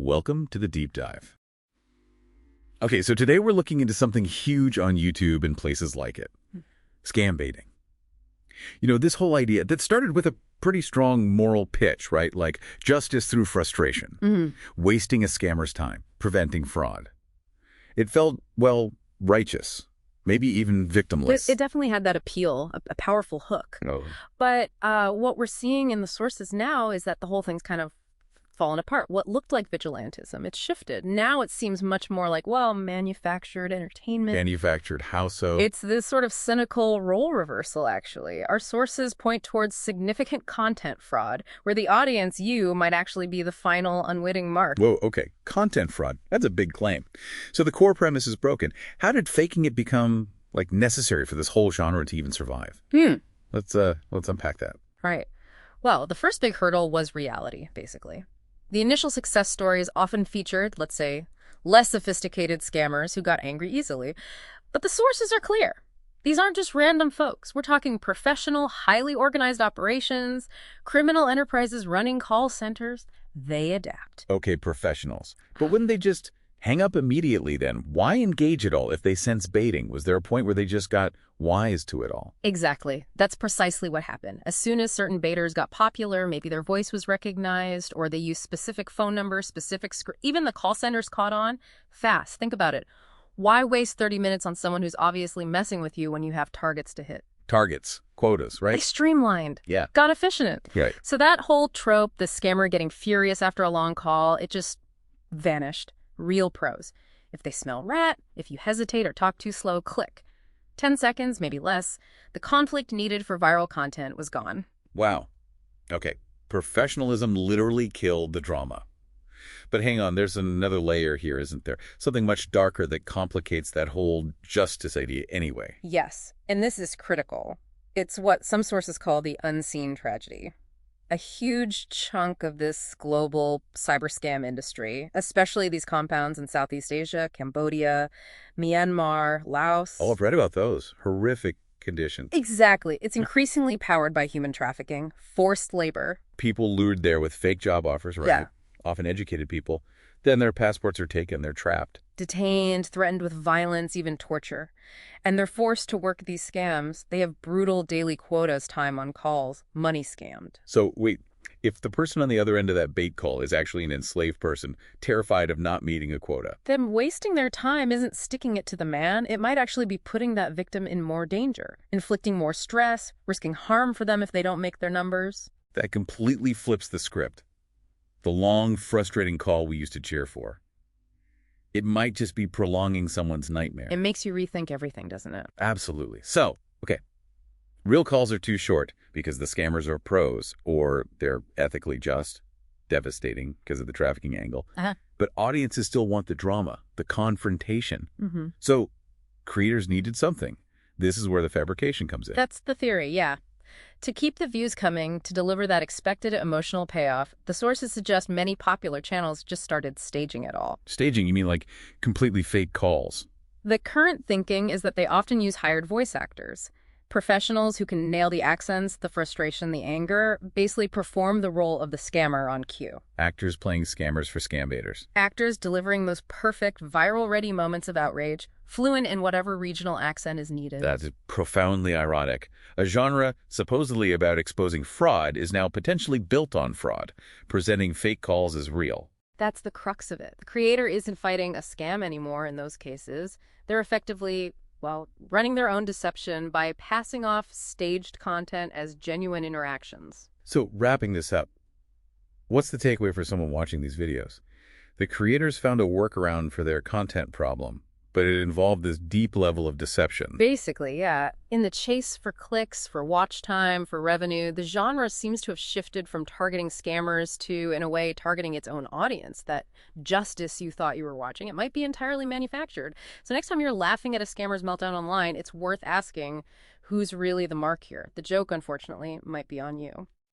Welcome to the deep dive. Okay, so today we're looking into something huge on YouTube and places like it. Scam baiting. This whole idea that started with a pretty strong moral pitch, right? Like justice through frustration, wasting a scammer's time, preventing fraud. It felt, well, righteous, maybe even victimless. It definitely had that appeal, a powerful hook. Oh. But what we're seeing in the sources now is that the whole thing's kind of fallen apart. What looked like vigilantism, it's shifted. Now it seems much more like, well, manufactured entertainment. Manufactured how-so? It's this sort of cynical role reversal, actually. Our sources point towards significant content fraud, where the audience, you, might actually be the final unwitting mark. Whoa, okay. Content fraud. That's a big claim. So the core premise is broken. How did faking it become, necessary for this whole genre to even survive? Let's unpack that. Right. Well, the first big hurdle was reality, basically. The initial success stories often featured, let's say, less sophisticated scammers who got angry easily. But the sources are clear. These aren't just random folks. We're talking professional, highly organized operations, criminal enterprises running call centers. They adapt. Okay, professionals. But wouldn't they just hang up immediately then? Why engage at all if they sense baiting? Was there a point where they just got wise to it all? Exactly. That's precisely what happened. As soon as certain baiters got popular, maybe their voice was recognized, or they used specific phone numbers, even the call centers caught on fast. Think about it. Why waste 30 minutes on someone who's obviously messing with you when you have targets to hit? Targets, quotas, right? They streamlined. Yeah. Got efficient. Right. So that whole trope, the scammer getting furious after a long call, it just vanished. Real pros. If they smell rat, if you hesitate or talk too slow, click. 10 seconds, maybe less. The conflict needed for viral content was gone. Wow. Okay. Professionalism literally killed the drama. But hang on, there's another layer here, isn't there? Something much darker that complicates that whole justice idea anyway. Yes, and this is critical. It's what some sources call the unseen tragedy. A huge chunk of this global cyber scam industry, especially these compounds in Southeast Asia, Cambodia, Myanmar, Laos. Oh, I've read about those. Horrific conditions. Exactly. It's increasingly powered by human trafficking, forced labor. People lured there with fake job offers, right? Yeah. Often educated people. Then their passports are taken. They're trapped. Detained, threatened with violence, even torture. And they're forced to work these scams. They have brutal daily quotas, time on calls, money scammed. So, wait, if the person on the other end of that bait call is actually an enslaved person, terrified of not meeting a quota, then wasting their time isn't sticking it to the man. It might actually be putting that victim in more danger, inflicting more stress, risking harm for them if they don't make their numbers. that completely flips the script. The long, frustrating call we used to cheer for. It might just be prolonging someone's nightmare. It makes you rethink everything, doesn't it? Absolutely. So, okay, real calls are too short because the scammers are pros or they're ethically just, devastating because of the trafficking angle. But audiences still want the drama, the confrontation. So creators needed something. This is where the fabrication comes in. That's the theory, yeah. To keep the views coming, to deliver that expected emotional payoff, the sources suggest many popular channels just started staging it all. Staging, you mean like completely fake calls? The current thinking is that they often use hired voice actors. Professionals who can nail the accents, the frustration, the anger, basically perform the role of the scammer on cue. Actors playing scammers for scam baiters. Actors delivering those perfect, viral-ready moments of outrage, fluent in whatever regional accent is needed. That's profoundly ironic. A genre supposedly about exposing fraud is now potentially built on fraud, presenting fake calls as real. That's the crux of it. The creator isn't fighting a scam anymore in those cases. They're effectively, well, running their own deception by passing off staged content as genuine interactions. So, wrapping this up, what's the takeaway for someone watching these videos? The creators found a workaround for their content problem, but it involved this deep level of deception. Basically, yeah. In the chase for clicks, for watch time, for revenue, the genre seems to have shifted from targeting scammers to, in a way, targeting its own audience. That justice you thought you were watching, it might be entirely manufactured. So next time you're laughing at a scammer's meltdown online, it's worth asking, who's really the mark here? The joke, unfortunately, might be on you.